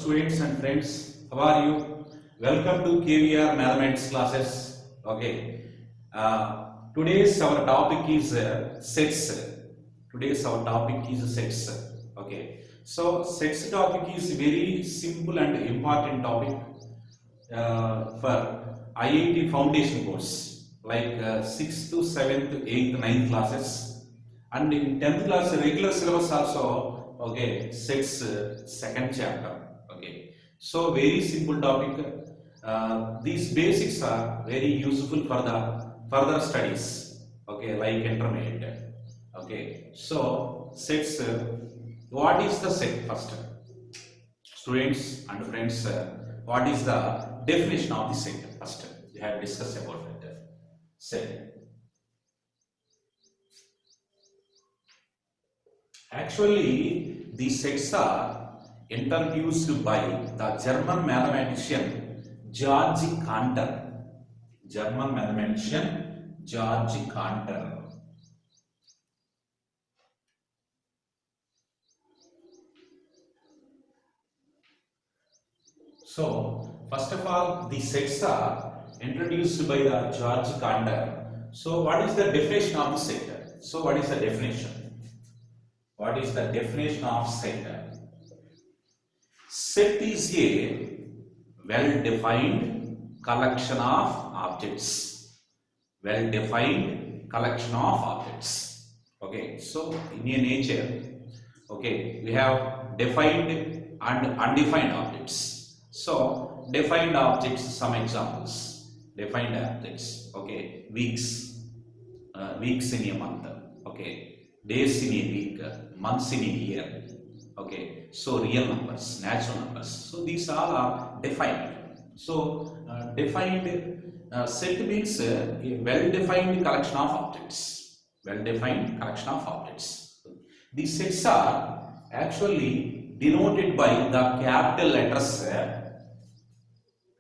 students and friends, how are you? Welcome to KVR mathematics classes. Okay. Today's our topic is sets. Today's our topic is sets. Okay. So sets topic is very simple and important topic for IIT foundation course, like 6th to 7th, 8th, 9th classes, and in 10th class regular syllabus also. Okay, sets second chapter. Okay, so very simple topic. These basics are very useful for the further studies. Okay, like intermediate. Okay, so sets. What is the set first? Students and friends, what is the definition of the set? First, we have discussed about that set. Actually, these sets are introduced by the German mathematician Georg Cantor. German mathematician Georg Cantor. So, first of all, the sets are introduced by the Georg Cantor. So, what is the definition of the set? So, what is the definition? What is the definition of set? Set is a well-defined collection of objects. Well-defined collection of objects. Okay, so in a nature, okay, we have defined and undefined objects. So, defined objects, some examples. Defined objects, okay, weeks, weeks in a month, okay. Days in a week, months in a year. Okay, so real numbers, natural numbers. So these all are defined. So defined set means a well-defined collection of objects. Well-defined collection of objects. These sets are actually denoted by the capital letters.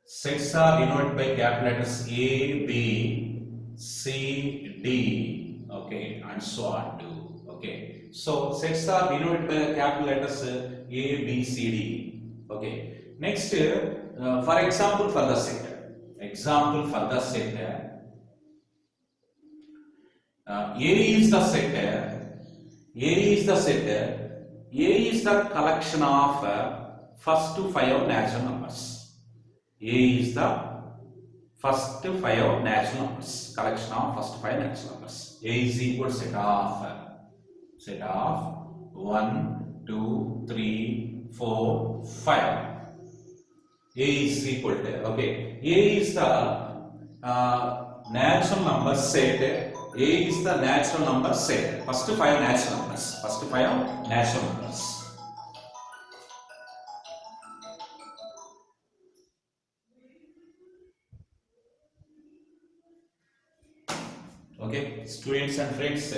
Sets are denoted by capital letters A, B, C, D. Okay, and so on too. Okay, so sets are denoted by capital letters A, B, C, D. Okay, next, for example, for the set. Example for the set. A is the set. A is the set. A is the collection of first 5 natural numbers. A is the first 5 natural numbers. Collection of first 5 natural numbers. A is equal to set of 1, 2, 3, 4, 5. A is equal to, okay, A is the natural number set. A is the natural number set. First 5 natural numbers. First 5 natural numbers. Okay, students and friends.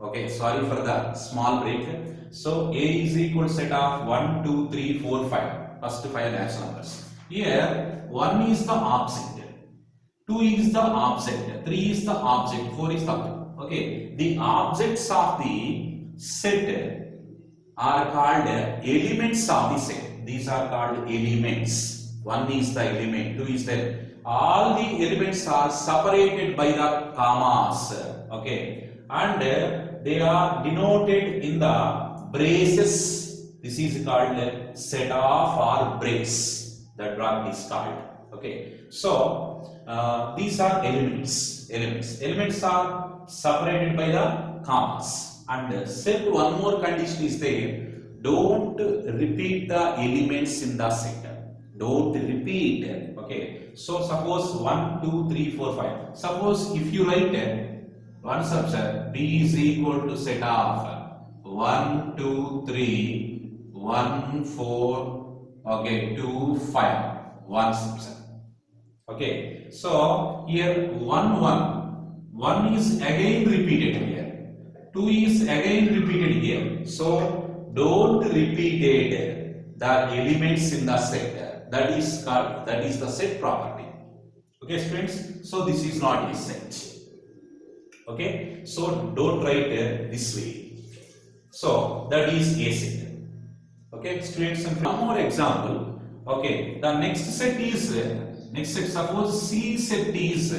Okay, sorry for the small break. So A is equal to set of 1, 2, 3, 4, 5. First 5 natural numbers. Here 1 is the object, 2 is the object, 3 is the object, 4 is the object. Okay, the objects of the set are called elements of the set. These are called elements. 1 is the element, 2 is the. All the elements are separated by the commas. Okay, and they are denoted in the braces. This is called set of or brace. That word is called. Okay, so these are elements. Elements are separated by the commas. And set one more condition is there. Don't repeat the elements in the set. Don't repeat. Okay, so suppose 1, 2, 3, 4, 5. Suppose if you write one subset, B is equal to set of 1, 2, 3, 1, 4, okay, 2, 5. One subset. Okay, so here 1 is again repeated here. 2 is again repeated here. So don't repeat the elements in the set. That is the set property. Okay, students. So this is not a set. Okay, so don't write this way. So that is a set. Okay, students, and one more example. Okay, the next set is suppose C set is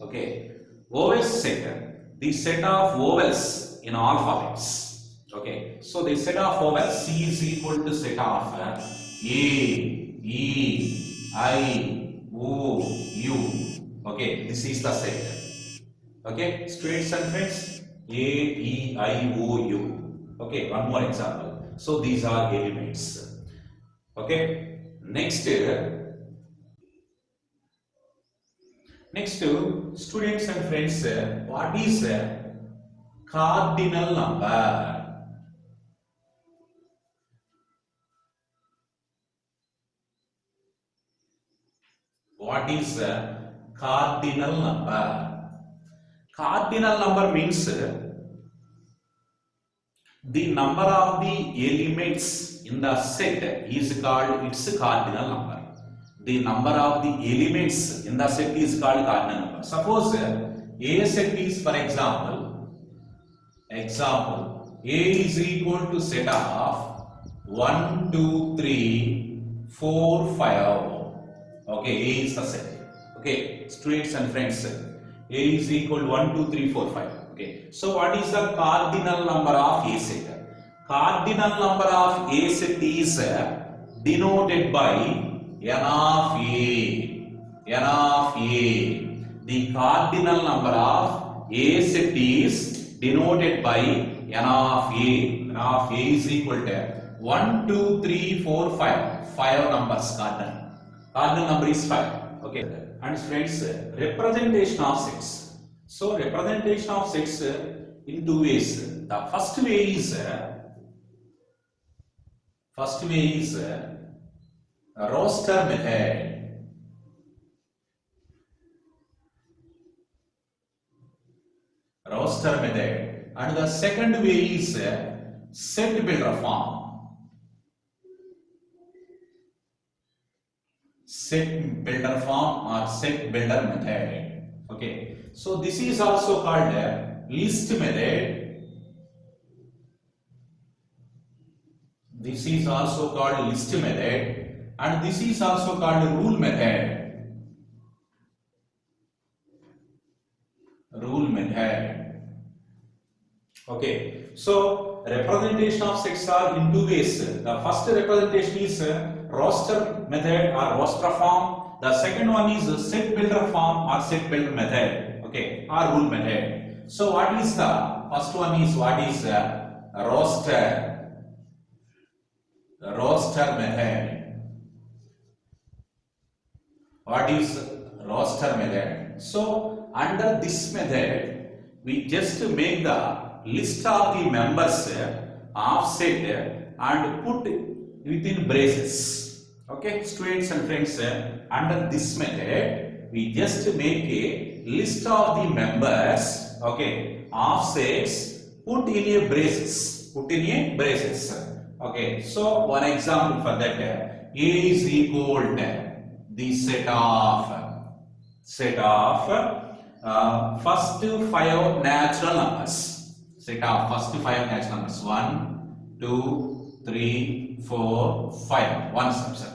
okay, vowel set, the set of vowels in alphabets. Okay, so the set of vowels C is equal to set of A, E, I, O, U. Okay, this is the set. Okay, students and friends, A, E, I, O, U. Okay, one more example. So these are elements. Okay, next, students and friends, what is a cardinal number? What is a cardinal number? Cardinal number means the number of the elements in the set is called its cardinal number. The number of the elements in the set is called cardinal number. Suppose A set is, for example, A is equal to set of 1, 2, 3, 4, 5. Okay, A is the set. Okay, students and friends, A is equal to 1, 2, 3, 4, 5. Okay, so what is the cardinal number of A set? Cardinal number of A set is denoted by N of A. N of A. The cardinal number of A set is denoted by N of A. N of A is equal to 1, 2, 3, 4, 5. 5 numbers cardinal. Cardinal number is 5. Okay, and friends, representation of sets. So representation of sets in two ways. The first way is roster method. Roster method, and the second way is set builder form. Set builder form or set builder method. Okay, so this is also called list method. This is also called list method, and this is also called rule method. Rule method. Okay, so representation of sets are in two ways. The first representation is roster method or roster form. The second one is set builder form or set builder method. Okay, or rule method. So what is the first one is what is roster? Roster method. What is roster method? So under this method, we just make the list of the members of set and put within braces. Okay, students and friends, under this method, we just make a list of the members, okay, of sets, put in a braces. Put in a braces. Okay, so one example for that, A is equal to the set of first 5 natural numbers. Set of first 5 natural numbers. 1, 2, 3, 4, 5. One subset.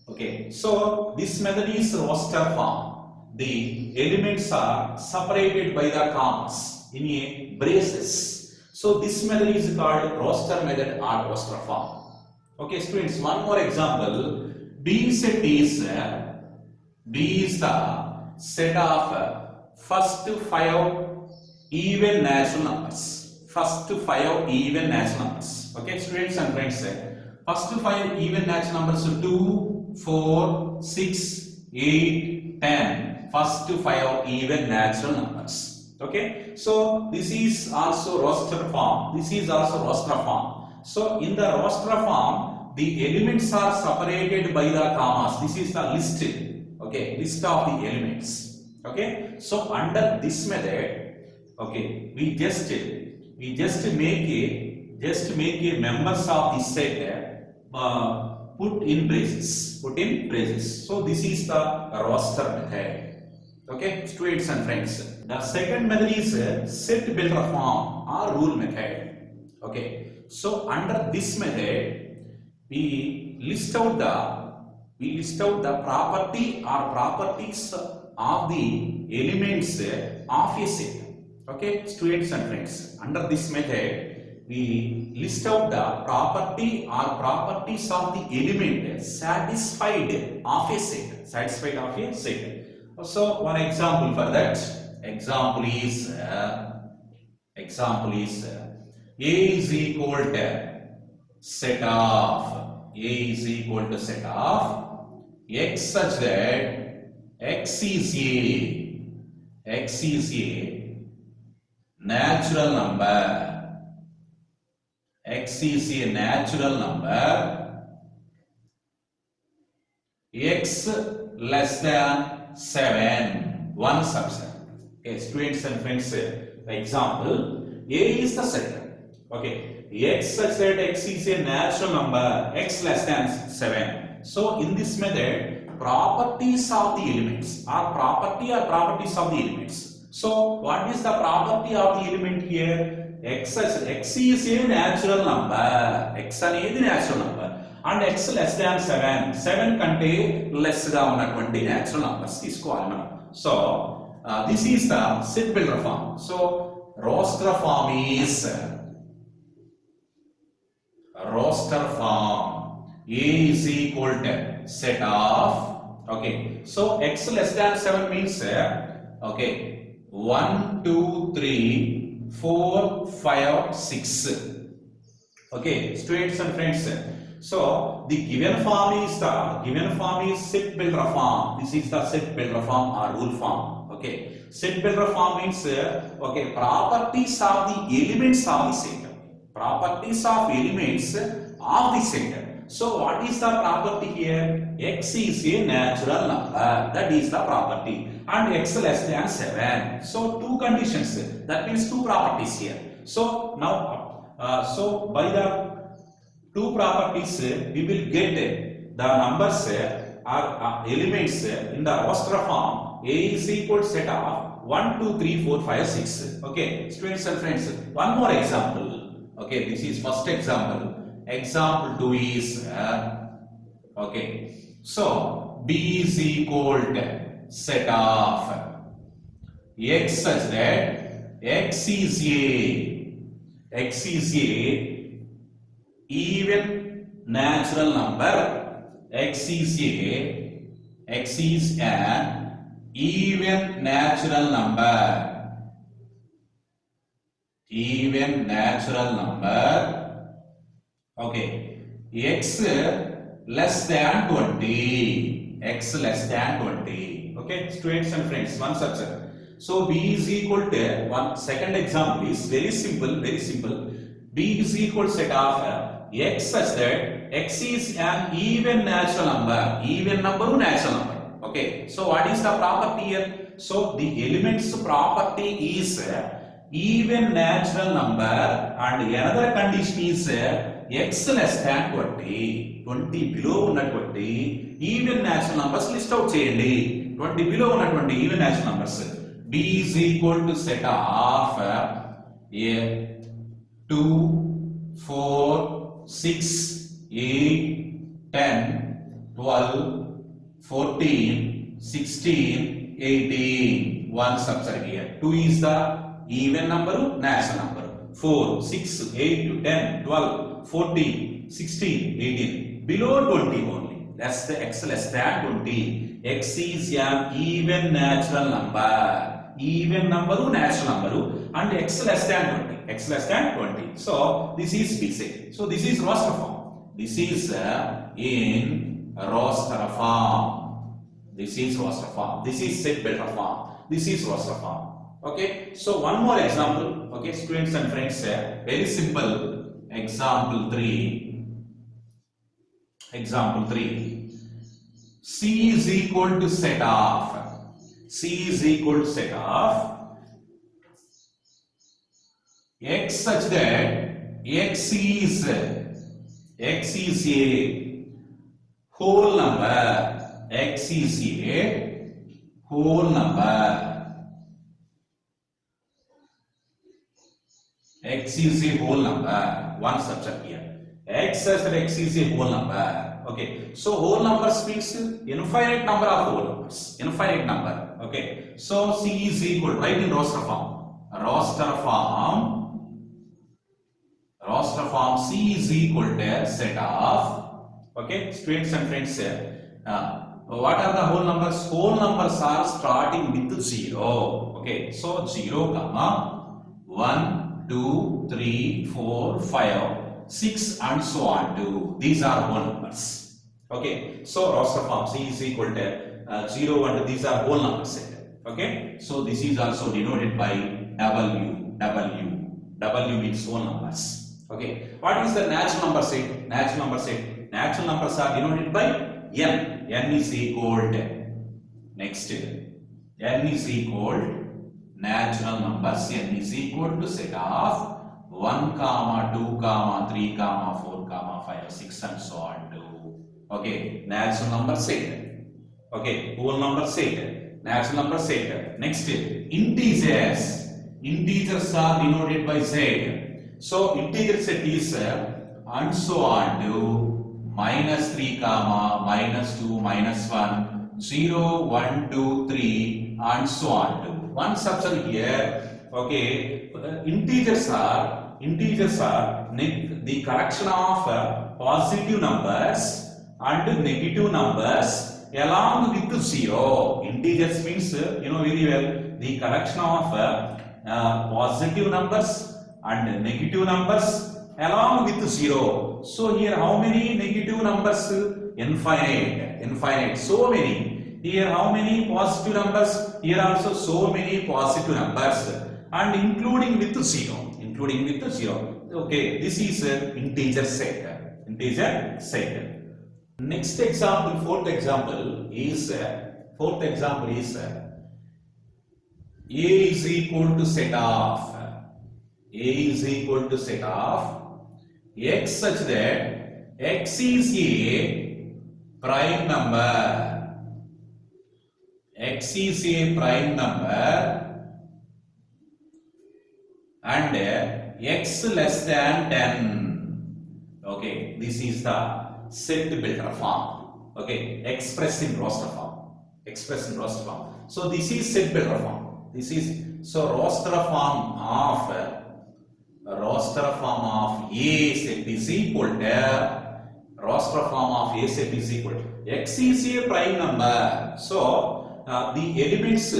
Okay, so this method is roster form. The elements are separated by the commas in a braces. So this method is called roster method or roster form. Okay, students, one more example. B set is the set of first 5 even natural numbers. First 5 even natural numbers. Okay, students and friends, first 5 even natural numbers 2, 4, 6, 8, 10. First 5 even natural numbers. Okay, so this is also roster form. This is also roster form. So in the roster form, the elements are separated by the commas. This is the list. Okay, list of the elements. Okay, so under this method, okay, we just make a members of the set put in braces. So this is the roster method. Okay, students and friends. The second method is set builder form or rule method. Okay, so under this method, we list out the property or properties of the elements of a set. Okay, students and friends, under this method we list out the property or properties of the element satisfied of a set. So one example for that example is A is equal to set of x such that x is a natural number. X is a natural number. X less than 7. One subset. Okay, students and friends, example A is the set. Okay, x such that x is a natural number, x less than 7. So in this method, properties of the elements are properties of the elements. So what is the property of the element here? X is a natural number. X అనేది natural number and x less than 7. 7 కంటే less గా ఉన్నటువంటి natural numbers తీసుకోవాలి మనం. So this is the set builder form. So roster form is roster form. A is equal to set of, okay, so x less than 7 means okay, 1 2 3 4 5 6. Okay, students and friends, so the given form is set builder form. This is the set builder form or rule form. Okay, set builder form means okay, properties of the elements of the set. Properties of elements of the set. So what is the property here? X is a natural number. That is the property. And x less than 7. So two conditions. That means two properties here. So now, so by the two properties, we will get the numbers or elements in the roster form. A is equal to set of 1 2 3 4 5 6. Okay, students and friends, one more example. Okay, this is first example. Example 2 is okay, so B is equal to set of x such that x is a even natural number. X is an even natural number. Okay, x less than 20. X less than 20. Okay, students and friends, one subset. So B is equal to one. Second example is very simple. B is equal to set of x such that x is an even natural number. Natural number. Okay, so what is the property here? So the elements property is even natural number, and another condition is x less than 20. 20 below ఉన్నటువంటి even natural numbers list out చేయండి. 20 below ఉన్నటువంటి even natural numbers. B is equal to set of 2 4 6 8 10 12 14 16 18. One subset here. 2 is the even number, natural number. 4 6 8 10 12 14 16 18. Below 20 only. That's the x less than 20. X is an even natural number. Natural number, and x less than 20. So this is B set. So this is roster form. This is in roster form. This is roster form. This is set builder form. This is roster form. Okay, so one more example. Okay, students and friends, very simple. Example 3. C is equal to set of x such that x is a whole number. X is a whole number. X is a whole number. One subset here. X such that X is a whole number. Okay, so whole numbers means infinite number of whole numbers, infinite number. Okay, so C is equal, right, in roster form. Roster form C is equal to set of, okay, students and friends, what are the whole numbers? Whole numbers are starting with 0. Okay, so 0, 1, 2, 3, 4, 5, 6 and so on to these are whole numbers. Okay, so roster form C is equal to 0 and these are whole numbers. Okay, so this is also denoted by W means whole numbers. Okay, what is the natural number set? Natural numbers are denoted by N is equal to, next, N is equal to natural numbers. N is equal to set of 1, 2, 3, 4, 5, 6 and so on to, okay, natural number set. Okay, whole number set, natural number set. Next, integers are denoted by Z. So integer set is and so on to -3, -2, -1, 0, 1, 2, 3 and so on to. One subset here. Okay, integers are the collection of positive numbers and negative numbers along with 0. Integers means you know very well, the collection of positive numbers and negative numbers along with 0. So here how many negative numbers? Infinite, so many. Here how many positive numbers? Here also so many positive numbers and including with 0. Okay, this is integer set. Next example, fourth example is A is equal to set of X such that X is a prime number. X is a prime number and X less than 10. Okay, this is the set builder form. Okay, expressed in roster form. So this is set builder form. Roster form of A set is equal to X is a prime number. So the elements,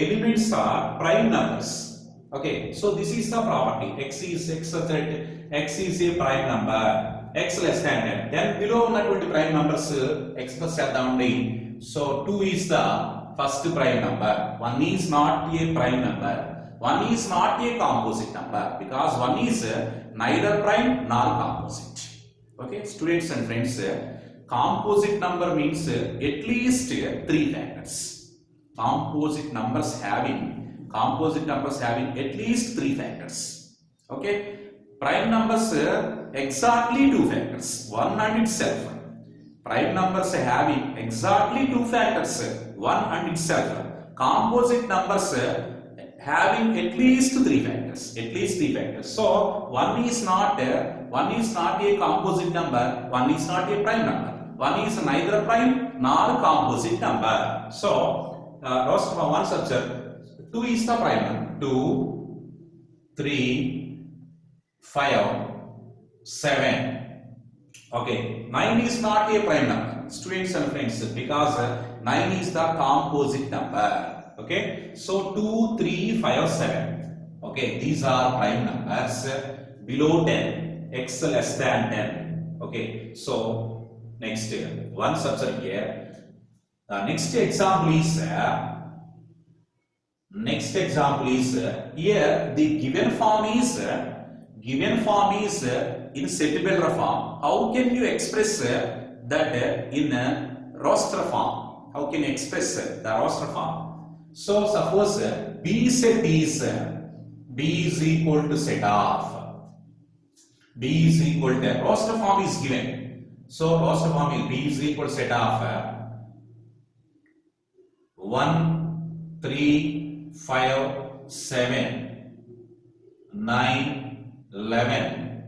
elements are prime numbers. Okay, so this is the property. X is a prime number. X less than 10. Then below ఉన్నటువంటి prime numbers express చేద్దామండి. So 2 is the first prime number. 1 is not a prime number. 1 is not a composite number because 1 is neither prime nor composite. Okay, students and friends, composite number means at least 3 factors. Composite numbers having at least 3 factors. Okay, prime numbers exactly 2 factors, 1 and itself. Prime numbers having exactly 2 factors, 1 and itself. Composite numbers having at least 3 factors, So 1 is not a composite number, 1 is not a prime number. 1 is neither prime nor composite number. So roster form one structure. 2 is the prime number. 2, 3, 5, 7. Okay, 9 is not a prime number, students and friends, because 9 is the composite number. Okay, so 2, 3, 5, 7. Okay, these are prime numbers below 10, X less than 10. Okay, so next one subset here. Next example is here the given form is in set builder form. How can you express that in roster form? How can you express the roster form? So suppose B set is equal to set of. B is equal to roster form is given. So roster form is B is equal to set of 1, 3, 5, 7, 9, 11,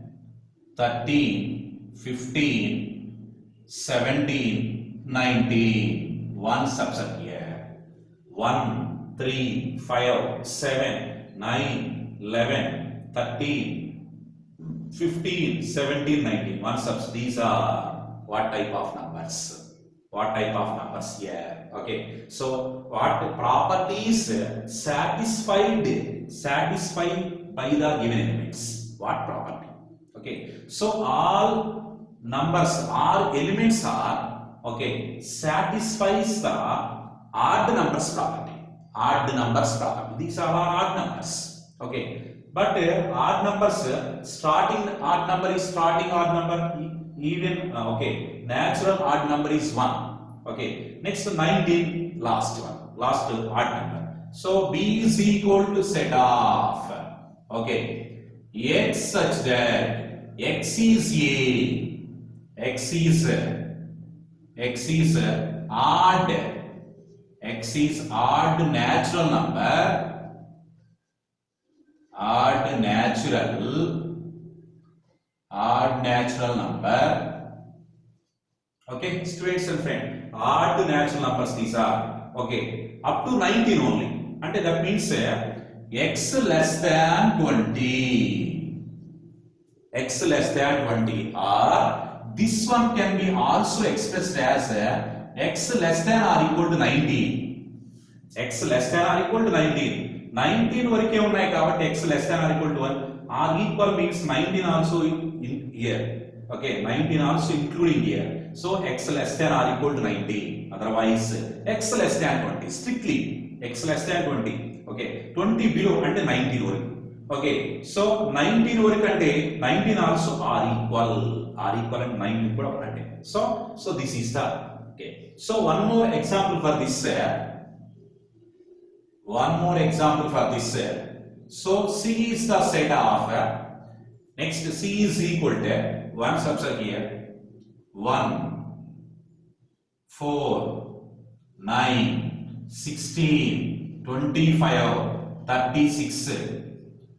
13, 15, 17, 19. One subset here. 1, 3, 5, 7, 9, 11, 13, 15, 17, 19. One subset. These are what type of numbers? What type of numbers here? Okay. So what properties satisfied by the given elements? What property? Okay. So all numbers, all elements are okay satisfies the odd numbers property. Odd numbers property. These are all odd numbers. Okay. But odd numbers starting odd number is starting odd number. Even okay, natural odd number is 1. Okay, next 19, last one, last odd number. So B is equal to set of okay x such that x is a, x is odd, x is odd natural number, odd natural number. Okay, students and friends, odd natural numbers these are. Okay, up to 19 only. And that means x less than 20. X less than 20. Or this one can be also expressed as x less than or equal to 19. X less than or equal to 19. 19 వరకే ఉన్నాయి కాబట్టి x less than or equal to 1. Or equal means 19 also in here. Okay, 19 also including here. So x less than or equal to 19. Otherwise x less than 20. Strictly x less than 20. Okay, 20 below and 19 వరకు. Okay, so 19 వరకు అంటే 19 also are equal and 19 కూడా అంటే. So this is the okay. So one more example for this. One more example for this. So C is the set of next C is equal to one subset here 1, 4, 9, 16, 25, 36,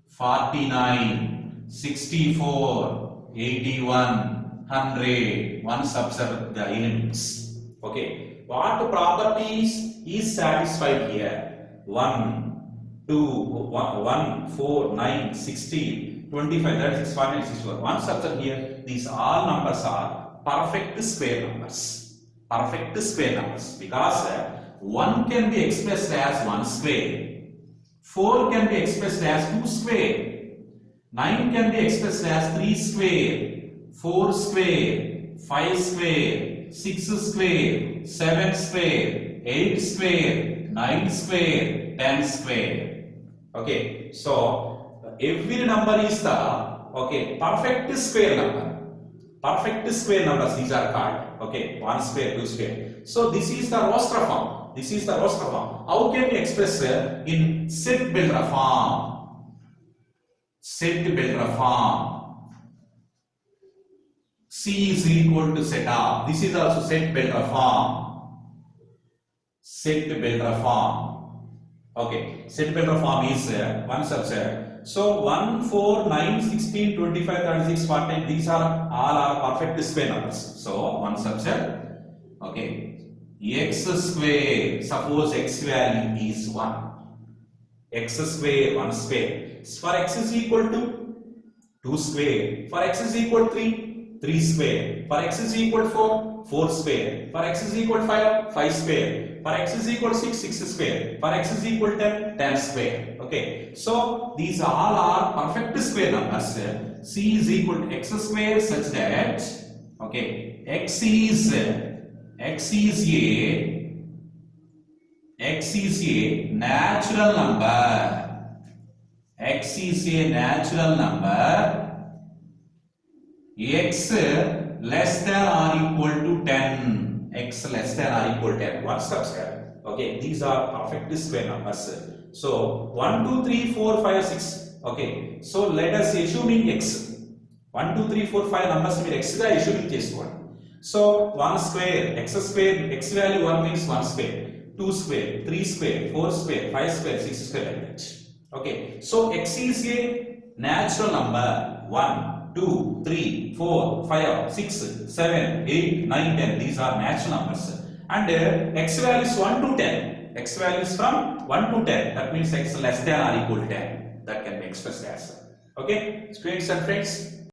49, 64, 81, 100. One subset of the elements. Okay, what properties is satisfied here? 1, 2, 1, 4, 9, 16, 25, 36, 49, 64. One subset here. These all numbers are perfect square numbers. Perfect square numbers because 1 can be expressed as 1 square. 4 can be expressed as 2 square. 9 can be expressed as 3 square, 4 square, 5 square, 6 square, 7 square, 8 square, 9 square, 10 square. Okay, so every number is the okay perfect square number. Perfect square numbers these are called. Okay, 1 square, 2 square. So this is the roster form. This is the roster form. How can we express in set builder form? Set builder form. C is equal to set of. This is also set builder form. Set builder form. Okay, set builder form is one subset. So 1, 4, 9, 16, 25, 36, 49. These are all are perfect square numbers. So one subset. Okay, x square. Suppose x value is 1. X square 1 square. For x is equal to 2 square. For x is equal to 3 square. For x is equal to 4 square. For x is equal to 5 square. For x is equal to 6 square. For x is equal to 10 square. Okay, so these all are perfect square numbers. C is equal to x square such that okay x is a natural number. X is a natural number. X less than or equal to 10. X less than or equal to 10. One subset. Okay, these are perfect square numbers. So 1, 2, 3, 4, 5, 6. Okay, so let us assuming x. 1, 2, 3, 4, 5 numbers with x ga assuming చేసుకోండి. So 1 square, x square, x value 1 means 1 square, 2 square, 3 square, 4 square, 5 square, 6 square like that. Okay, so x is a natural number 1. 2, 3, 4, 5, 6, 7, 8, 9, 10. These are natural numbers. And x value is 1 to 10. X value is from 1 to 10. That means x less than or equal to 10. That can be expressed as. Okay, students and friends.